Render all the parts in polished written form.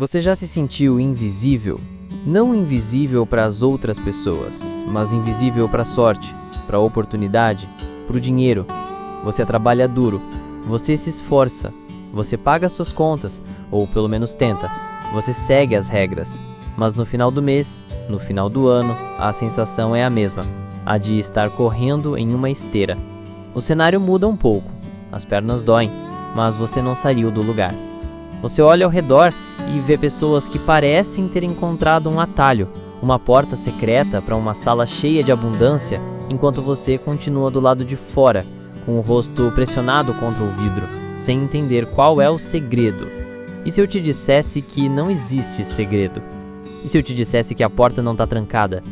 Você já se sentiu invisível? Não invisível para as outras pessoas, mas invisível para a sorte, para a oportunidade, para o dinheiro. Você trabalha duro, você se esforça, você paga suas contas, ou pelo menos tenta. Você segue as regras, mas no final do mês, no final do ano, a sensação é a mesma, a de estar correndo em uma esteira. O cenário muda um pouco, as pernas doem, mas você não saiu do lugar. Você olha ao redor e vê pessoas que parecem ter encontrado um atalho, uma porta secreta para uma sala cheia de abundância, enquanto você continua do lado de fora, com o rosto pressionado contra o vidro, sem entender qual é o segredo. E se eu te dissesse que não existe segredo? E se eu te dissesse que a porta não está trancada?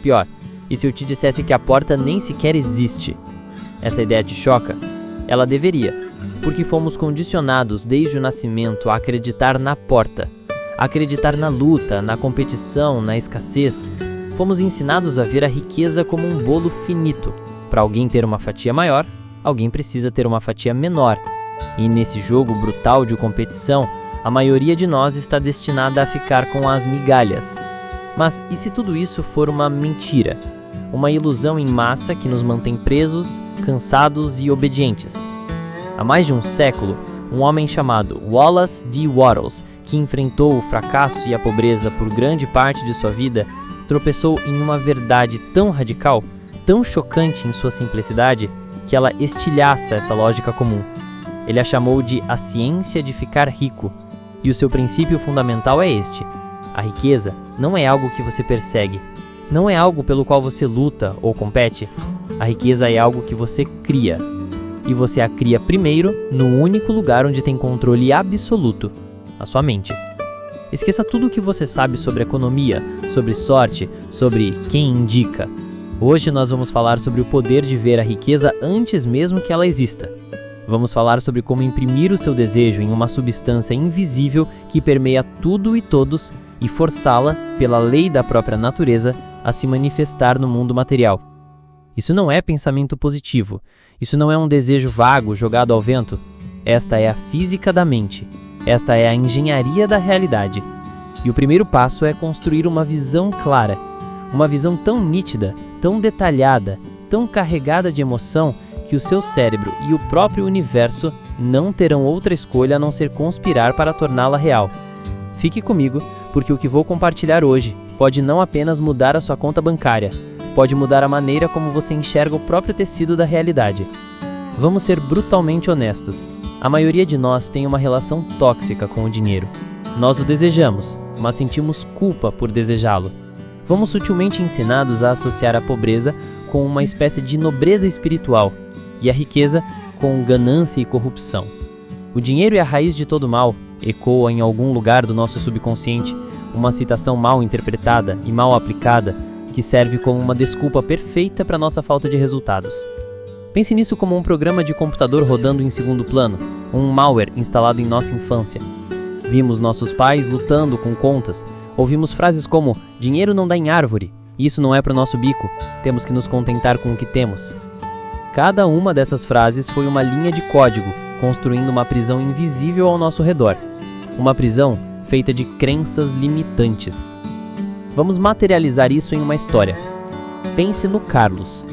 Pior, e se eu te dissesse que a porta nem sequer existe? Essa ideia te choca? Ela deveria, porque fomos condicionados desde o nascimento a acreditar na porta, a acreditar na luta, na competição, na escassez. Fomos ensinados a ver a riqueza como um bolo finito. Para alguém ter uma fatia maior, alguém precisa ter uma fatia menor. E nesse jogo brutal de competição, a maioria de nós está destinada a ficar com as migalhas. Mas e se tudo isso for uma mentira? Uma ilusão em massa que nos mantém presos, cansados e obedientes? Há mais de um século, um homem chamado Wallace D. Wattles, que enfrentou o fracasso e a pobreza por grande parte de sua vida, tropeçou em uma verdade tão radical, tão chocante em sua simplicidade, que ela estilhaça essa lógica comum. Ele a chamou de a ciência de ficar rico, e o seu princípio fundamental é este: a riqueza não é algo que você persegue, não é algo pelo qual você luta ou compete. A riqueza é algo que você cria. E você a cria primeiro no único lugar onde tem controle absoluto, a sua mente. Esqueça tudo o que você sabe sobre economia, sobre sorte, sobre quem indica. Hoje nós vamos falar sobre o poder de ver a riqueza antes mesmo que ela exista. Vamos falar sobre como imprimir o seu desejo em uma substância invisível que permeia tudo e todos e forçá-la, pela lei da própria natureza, a se manifestar no mundo material. Isso não é pensamento positivo. Isso não é um desejo vago jogado ao vento. Esta é a física da mente. Esta é a engenharia da realidade. E o primeiro passo é construir uma visão clara. Uma visão tão nítida, tão detalhada, tão carregada de emoção, que o seu cérebro e o próprio universo não terão outra escolha a não ser conspirar para torná-la real. Fique comigo, porque o que vou compartilhar hoje pode não apenas mudar a sua conta bancária, pode mudar a maneira como você enxerga o próprio tecido da realidade. Vamos ser brutalmente honestos. A maioria de nós tem uma relação tóxica com o dinheiro. Nós o desejamos, mas sentimos culpa por desejá-lo. Fomos sutilmente ensinados a associar a pobreza com uma espécie de nobreza espiritual e a riqueza com ganância e corrupção. O dinheiro é a raiz de todo mal, ecoa em algum lugar do nosso subconsciente uma citação mal interpretada e mal aplicada, que serve como uma desculpa perfeita para nossa falta de resultados. Pense nisso como um programa de computador rodando em segundo plano, um malware instalado em nossa infância. Vimos nossos pais lutando com contas, ouvimos frases como dinheiro não dá em árvore, isso não é para o nosso bico, temos que nos contentar com o que temos. Cada uma dessas frases foi uma linha de código, construindo uma prisão invisível ao nosso redor. Uma prisão feita de crenças limitantes. Vamos materializar isso em uma história. Pense no Carlos.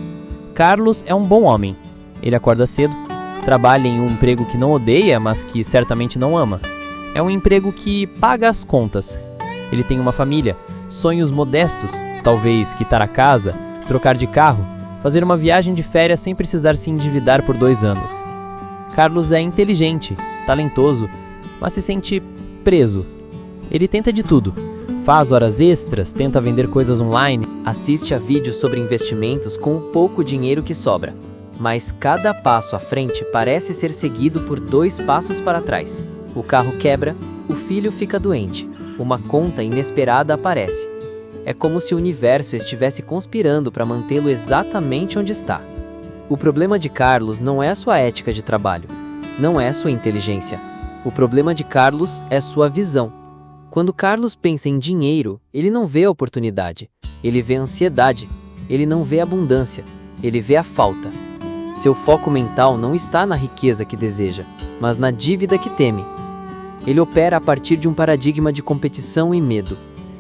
Carlos é um bom homem. Ele acorda cedo, trabalha em um emprego que não odeia, mas que certamente não ama. É um emprego que paga as contas. Ele tem uma família, sonhos modestos, talvez quitar a casa, trocar de carro, fazer uma viagem de férias sem precisar se endividar por 2 anos. Carlos é inteligente, talentoso, mas se sente preso. Ele tenta de tudo. Faz horas extras, tenta vender coisas online, assiste a vídeos sobre investimentos com o pouco dinheiro que sobra. Mas cada passo à frente parece ser seguido por 2 passos para trás. O carro quebra, o filho fica doente, uma conta inesperada aparece. É como se o universo estivesse conspirando para mantê-lo exatamente onde está. O problema de Carlos não é sua ética de trabalho, não é sua inteligência. O problema de Carlos é sua visão. Quando Carlos pensa em dinheiro, ele não vê a oportunidade, ele vê a ansiedade, ele não vê a abundância, ele vê a falta. Seu foco mental não está na riqueza que deseja, mas na dívida que teme. Ele opera a partir de um paradigma de competição e medo.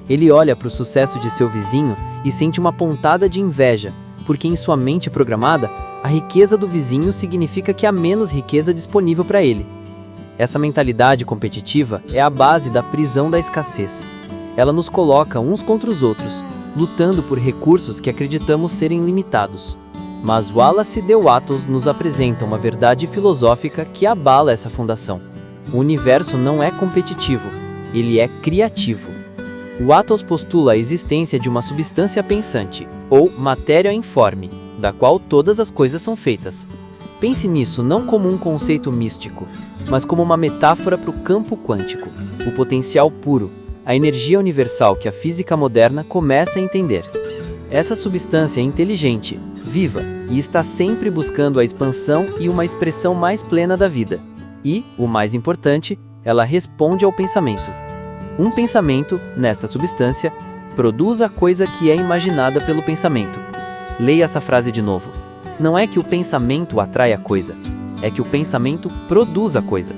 Ele olha para o sucesso de seu vizinho e sente uma pontada de inveja, porque em sua mente programada, a riqueza do vizinho significa que há menos riqueza disponível para ele. Essa mentalidade competitiva é a base da prisão da escassez. Ela nos coloca uns contra os outros, lutando por recursos que acreditamos serem limitados. Mas Wallace de Watts nos apresenta uma verdade filosófica que abala essa fundação. O universo não é competitivo, ele é criativo. Watts postula a existência de uma substância pensante, ou matéria informe, da qual todas as coisas são feitas. Pense nisso não como um conceito místico, mas como uma metáfora para o campo quântico, o potencial puro, a energia universal que a física moderna começa a entender. Essa substância é inteligente, viva, e está sempre buscando a expansão e uma expressão mais plena da vida. E, o mais importante, ela responde ao pensamento. Um pensamento, nesta substância, produz a coisa que é imaginada pelo pensamento. Leia essa frase de novo. Não é que o pensamento atrai a coisa, é que o pensamento produz a coisa.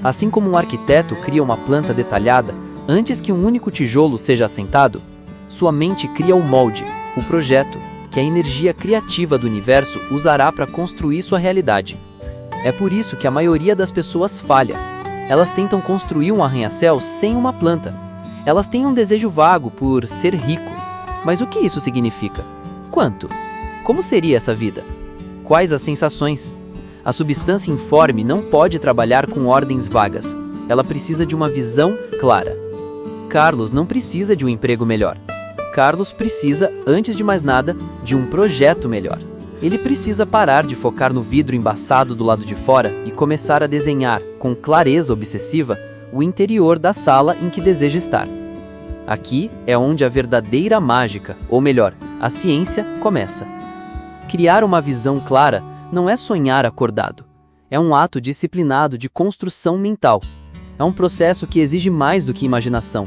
Assim como um arquiteto cria uma planta detalhada antes que um único tijolo seja assentado, sua mente cria o molde, o projeto, que a energia criativa do universo usará para construir sua realidade. É por isso que a maioria das pessoas falha. Elas tentam construir um arranha-céu sem uma planta. Elas têm um desejo vago por ser rico. Mas o que isso significa? Quanto? Como seria essa vida? Quais as sensações? A substância informe não pode trabalhar com ordens vagas. Ela precisa de uma visão clara. Carlos não precisa de um emprego melhor. Carlos precisa, antes de mais nada, de um projeto melhor. Ele precisa parar de focar no vidro embaçado do lado de fora e começar a desenhar, com clareza obsessiva, o interior da sala em que deseja estar. Aqui é onde a verdadeira mágica, ou melhor, a ciência, começa. Criar uma visão clara não é sonhar acordado. É um ato disciplinado de construção mental. É um processo que exige mais do que imaginação.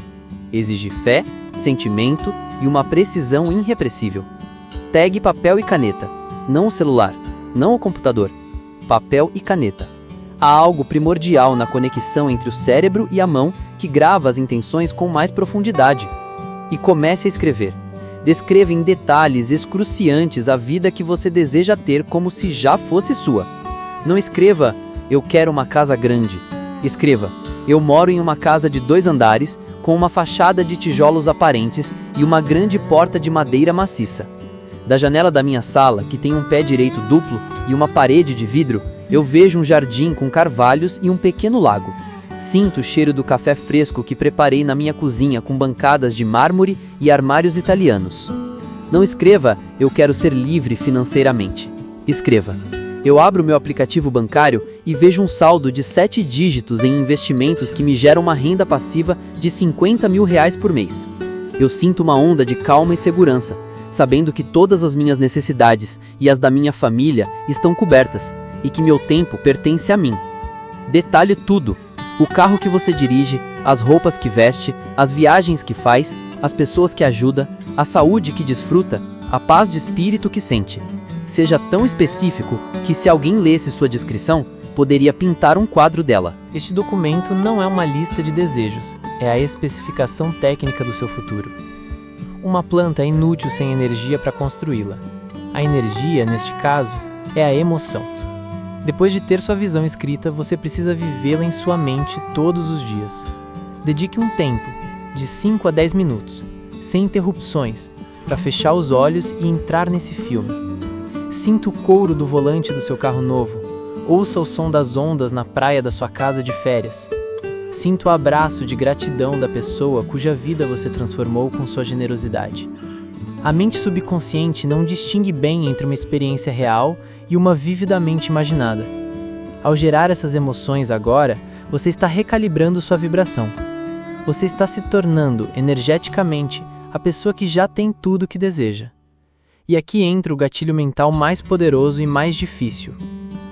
Exige fé, sentimento e uma precisão irrepressível. Pegue papel e caneta. Não o celular, não o computador. Papel e caneta. Há algo primordial na conexão entre o cérebro e a mão que grava as intenções com mais profundidade. E comece a escrever. Descreva em detalhes excruciantes a vida que você deseja ter como se já fosse sua. Não escreva, eu quero uma casa grande. Escreva, eu moro em uma casa de 2 andares, com uma fachada de tijolos aparentes e uma grande porta de madeira maciça. Da janela da minha sala, que tem um pé direito duplo e uma parede de vidro, eu vejo um jardim com carvalhos e um pequeno lago. Sinto o cheiro do café fresco que preparei na minha cozinha com bancadas de mármore e armários italianos. Não escreva, eu quero ser livre financeiramente. Escreva, eu abro meu aplicativo bancário e vejo um saldo de 7 dígitos em investimentos que me geram uma renda passiva de R$50 mil por mês. Eu sinto uma onda de calma e segurança, sabendo que todas as minhas necessidades e as da minha família estão cobertas e que meu tempo pertence a mim. Detalhe tudo: o carro que você dirige, as roupas que veste, as viagens que faz, as pessoas que ajuda, a saúde que desfruta, a paz de espírito que sente. Seja tão específico que, se alguém lesse sua descrição, poderia pintar um quadro dela. Este documento não é uma lista de desejos, é a especificação técnica do seu futuro. Uma planta é inútil sem energia para construí-la. A energia, neste caso, é a emoção. Depois de ter sua visão escrita, você precisa vivê-la em sua mente todos os dias. Dedique um tempo, de 5 a 10 minutos, sem interrupções, para fechar os olhos e entrar nesse filme. Sinta o couro do volante do seu carro novo. Ouça o som das ondas na praia da sua casa de férias. Sinta o abraço de gratidão da pessoa cuja vida você transformou com sua generosidade. A mente subconsciente não distingue bem entre uma experiência real e uma vividamente imaginada. Ao gerar essas emoções agora, você está recalibrando sua vibração. Você está se tornando, energeticamente, a pessoa que já tem tudo o que deseja. E aqui entra o gatilho mental mais poderoso e mais difícil: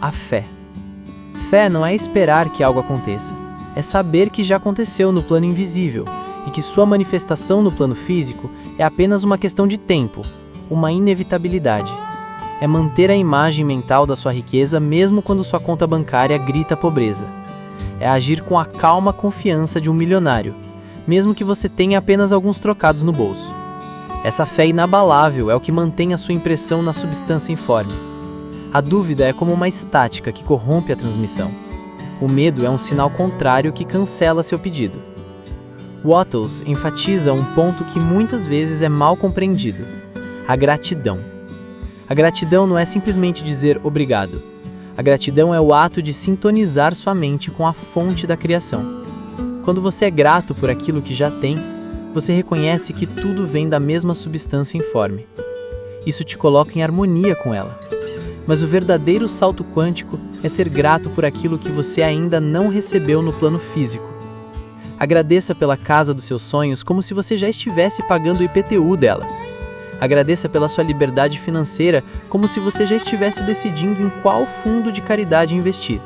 a fé. Fé não é esperar que algo aconteça, é saber que já aconteceu no plano invisível e que sua manifestação no plano físico é apenas uma questão de tempo, uma inevitabilidade. É manter a imagem mental da sua riqueza mesmo quando sua conta bancária grita pobreza. é agir com a calma confiança de um milionário, mesmo que você tenha apenas alguns trocados no bolso. Essa fé inabalável é o que mantém a sua impressão na substância informe. A dúvida é como uma estática que corrompe a transmissão. O medo é um sinal contrário que cancela seu pedido. Wattles enfatiza um ponto que muitas vezes é mal compreendido: a gratidão. A gratidão não é simplesmente dizer obrigado. A gratidão é o ato de sintonizar sua mente com a fonte da criação. Quando você é grato por aquilo que já tem, você reconhece que tudo vem da mesma substância informe. Isso te coloca em harmonia com ela. Mas o verdadeiro salto quântico é ser grato por aquilo que você ainda não recebeu no plano físico. Agradeça pela casa dos seus sonhos como se você já estivesse pagando o IPTU dela. Agradeça pela sua liberdade financeira como se você já estivesse decidindo em qual fundo de caridade investir.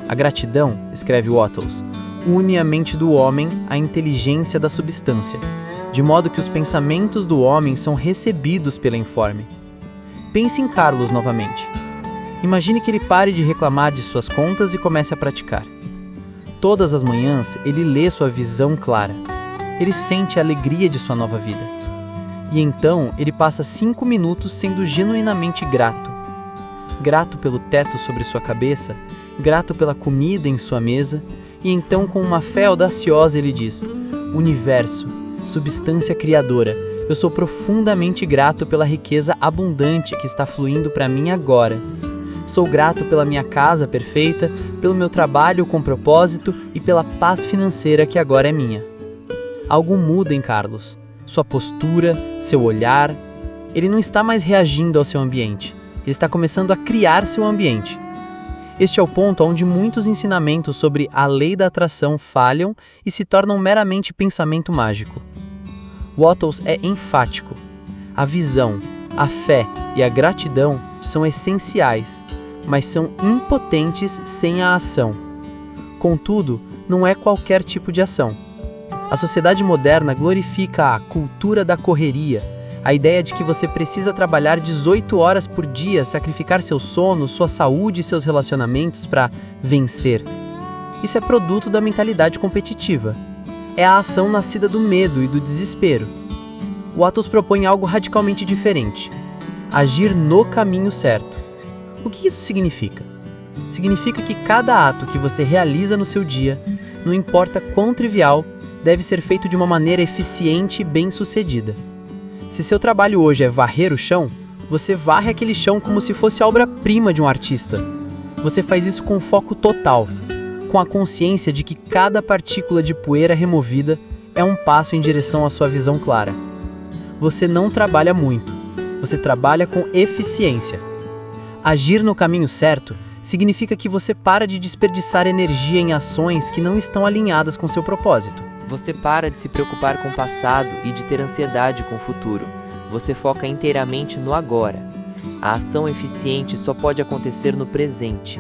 A gratidão, escreve Wattles, une a mente do homem à inteligência da substância, de modo que os pensamentos do homem são recebidos pela informe. Pense em Carlos novamente. Imagine que ele pare de reclamar de suas contas e comece a praticar. Todas as manhãs, ele lê sua visão clara. Ele sente a alegria de sua nova vida. E então, ele passa 5 minutos sendo genuinamente grato. Grato pelo teto sobre sua cabeça, grato pela comida em sua mesa, e então, com uma fé audaciosa, ele diz: Universo, substância criadora, eu sou profundamente grato pela riqueza abundante que está fluindo para mim agora. Sou grato pela minha casa perfeita, pelo meu trabalho com propósito e pela paz financeira que agora é minha. Algo muda em Carlos. Sua postura, seu olhar. Ele não está mais reagindo ao seu ambiente. Ele está começando a criar seu ambiente. Este é o ponto onde muitos ensinamentos sobre a lei da atração falham e se tornam meramente pensamento mágico. Wattles é enfático. A visão, a fé e a gratidão são essenciais, mas são impotentes sem a ação. Contudo, não é qualquer tipo de ação. A sociedade moderna glorifica a cultura da correria, a ideia de que você precisa trabalhar 18 horas por dia, sacrificar seu sono, sua saúde e seus relacionamentos para vencer. Isso é produto da mentalidade competitiva. É a ação nascida do medo e do desespero. Wattles propõe algo radicalmente diferente: agir no caminho certo. O que isso significa? Significa que cada ato que você realiza no seu dia, não importa quão trivial, deve ser feito de uma maneira eficiente e bem-sucedida. Se seu trabalho hoje é varrer o chão, você varre aquele chão como se fosse a obra-prima de um artista. Você faz isso com foco total, com a consciência de que cada partícula de poeira removida é um passo em direção à sua visão clara. Você não trabalha muito, você trabalha com eficiência. Agir no caminho certo significa que você para de desperdiçar energia em ações que não estão alinhadas com seu propósito. Você para de se preocupar com o passado e de ter ansiedade com o futuro. Você foca inteiramente no agora. A ação eficiente só pode acontecer no presente.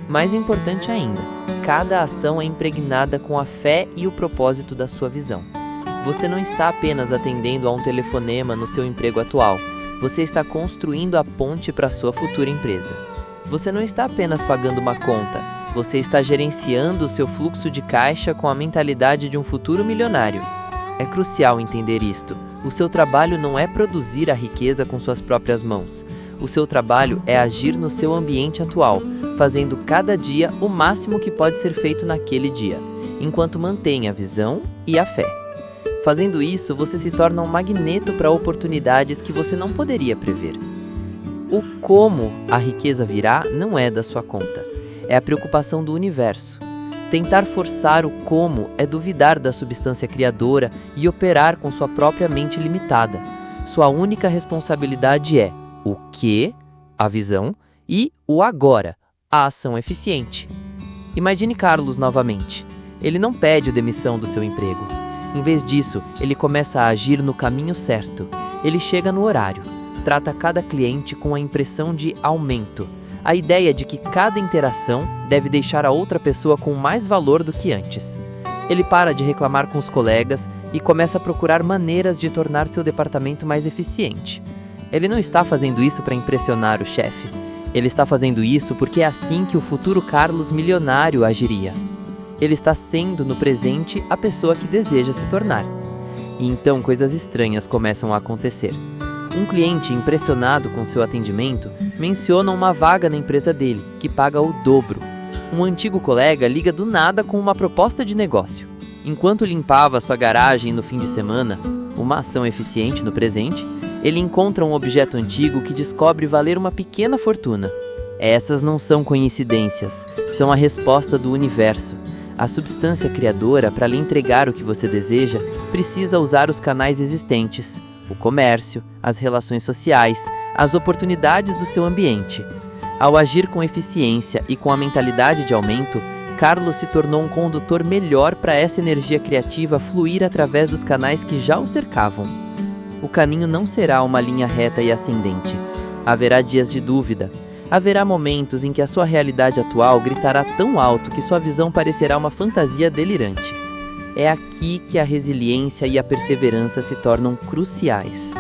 Mais importante ainda, cada ação é impregnada com a fé e o propósito da sua visão. Você não está apenas atendendo a um telefonema no seu emprego atual. Você está construindo a ponte para a sua futura empresa. Você não está apenas pagando uma conta. Você está gerenciando o seu fluxo de caixa com a mentalidade de um futuro milionário. É crucial entender isto. O seu trabalho não é produzir a riqueza com suas próprias mãos. O seu trabalho é agir no seu ambiente atual, fazendo cada dia o máximo que pode ser feito naquele dia, enquanto mantém a visão e a fé. Fazendo isso, você se torna um magneto para oportunidades que você não poderia prever. O como a riqueza virá não é da sua conta. É a preocupação do universo. Tentar forçar o como é duvidar da substância criadora e operar com sua própria mente limitada. Sua única responsabilidade é o que, a visão, e o agora, a ação eficiente. Imagine Carlos novamente. Ele não pede a demissão do seu emprego. Em vez disso, ele começa a agir no caminho certo. Ele chega no horário, trata cada cliente com a impressão de aumento. A ideia de que cada interação deve deixar a outra pessoa com mais valor do que antes. Ele para de reclamar com os colegas e começa a procurar maneiras de tornar seu departamento mais eficiente. Ele não está fazendo isso para impressionar o chefe. Ele está fazendo isso porque é assim que o futuro Carlos milionário agiria. Ele está sendo, no presente, a pessoa que deseja se tornar. E então coisas estranhas começam a acontecer. Um cliente, impressionado com seu atendimento, menciona uma vaga na empresa dele, que paga o dobro. Um antigo colega liga do nada com uma proposta de negócio. Enquanto limpava sua garagem no fim de semana, uma ação eficiente no presente, ele encontra um objeto antigo que descobre valer uma pequena fortuna. Essas não são coincidências, são a resposta do universo. A substância criadora, para lhe entregar o que você deseja, precisa usar os canais existentes, o comércio, as relações sociais, as oportunidades do seu ambiente. Ao agir com eficiência e com a mentalidade de aumento, Carlos se tornou um condutor melhor para essa energia criativa fluir através dos canais que já o cercavam. O caminho não será uma linha reta e ascendente. Haverá dias de dúvida. Haverá momentos em que a sua realidade atual gritará tão alto que sua visão parecerá uma fantasia delirante. É aqui que a resiliência e a perseverança se tornam cruciais.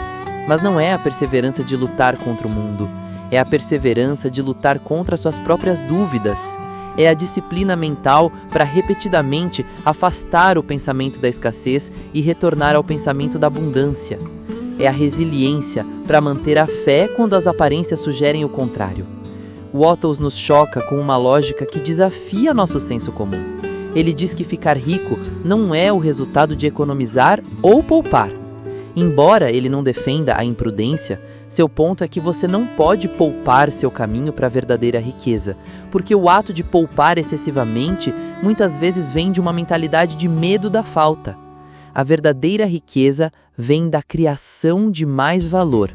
Mas não é a perseverança de lutar contra o mundo, é a perseverança de lutar contra suas próprias dúvidas. É a disciplina mental para repetidamente afastar o pensamento da escassez e retornar ao pensamento da abundância. É a resiliência para manter a fé quando as aparências sugerem o contrário. O Otto nos choca com uma lógica que desafia nosso senso comum. Ele diz que ficar rico não é o resultado de economizar ou poupar. Embora ele não defenda a imprudência, seu ponto é que você não pode poupar seu caminho para a verdadeira riqueza, porque o ato de poupar excessivamente muitas vezes vem de uma mentalidade de medo da falta. A verdadeira riqueza vem da criação de mais valor.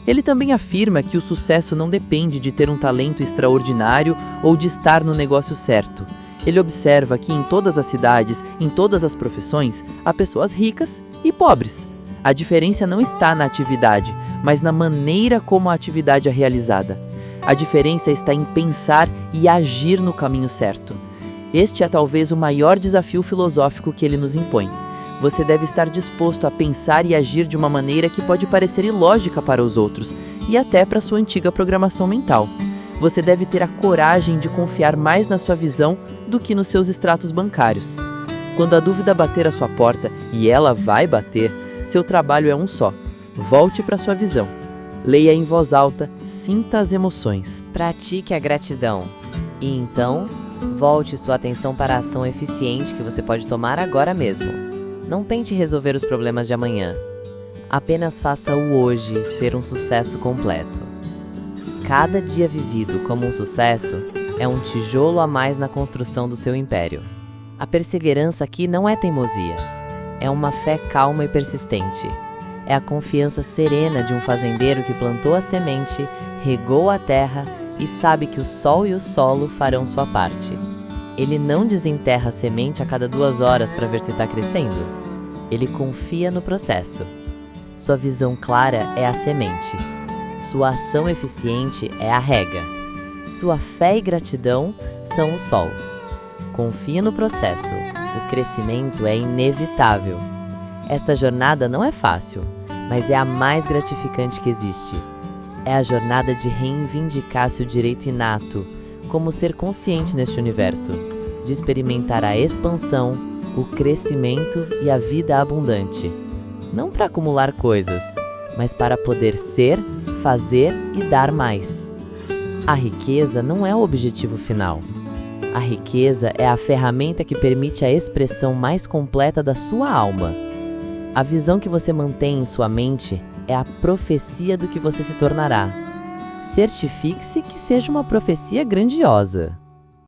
Ele também afirma que o sucesso não depende de ter um talento extraordinário ou de estar no negócio certo. Ele observa que em todas as cidades, em todas as profissões, há pessoas ricas e pobres. A diferença não está na atividade, mas na maneira como a atividade é realizada. A diferença está em pensar e agir no caminho certo. Este é talvez o maior desafio filosófico que ele nos impõe. Você deve estar disposto a pensar e agir de uma maneira que pode parecer ilógica para os outros e até para sua antiga programação mental. Você deve ter a coragem de confiar mais na sua visão do que nos seus extratos bancários. Quando a dúvida bater à sua porta, e ela vai bater, seu trabalho é um só. Volte para sua visão. Leia em voz alta, sinta as emoções. Pratique a gratidão. E então, volte sua atenção para a ação eficiente que você pode tomar agora mesmo. Não tente resolver os problemas de amanhã. Apenas faça o hoje ser um sucesso completo. Cada dia vivido como um sucesso é um tijolo a mais na construção do seu império. A perseverança aqui não é teimosia. É uma fé calma e persistente. É a confiança serena de um fazendeiro que plantou a semente, regou a terra e sabe que o sol e o solo farão sua parte. Ele não desenterra a semente a cada 2 horas para ver se está crescendo. Ele confia no processo. Sua visão clara é a semente. Sua ação eficiente é a rega. Sua fé e gratidão são o sol. Confie no processo. O crescimento é inevitável. Esta jornada não é fácil, mas é a mais gratificante que existe. É a jornada de reivindicar seu direito inato, como ser consciente neste universo, de experimentar a expansão, o crescimento e a vida abundante. Não para acumular coisas, mas para poder ser, fazer e dar mais. A riqueza não é o objetivo final. A riqueza é a ferramenta que permite a expressão mais completa da sua alma. A visão que você mantém em sua mente é a profecia do que você se tornará. Certifique-se que seja uma profecia grandiosa.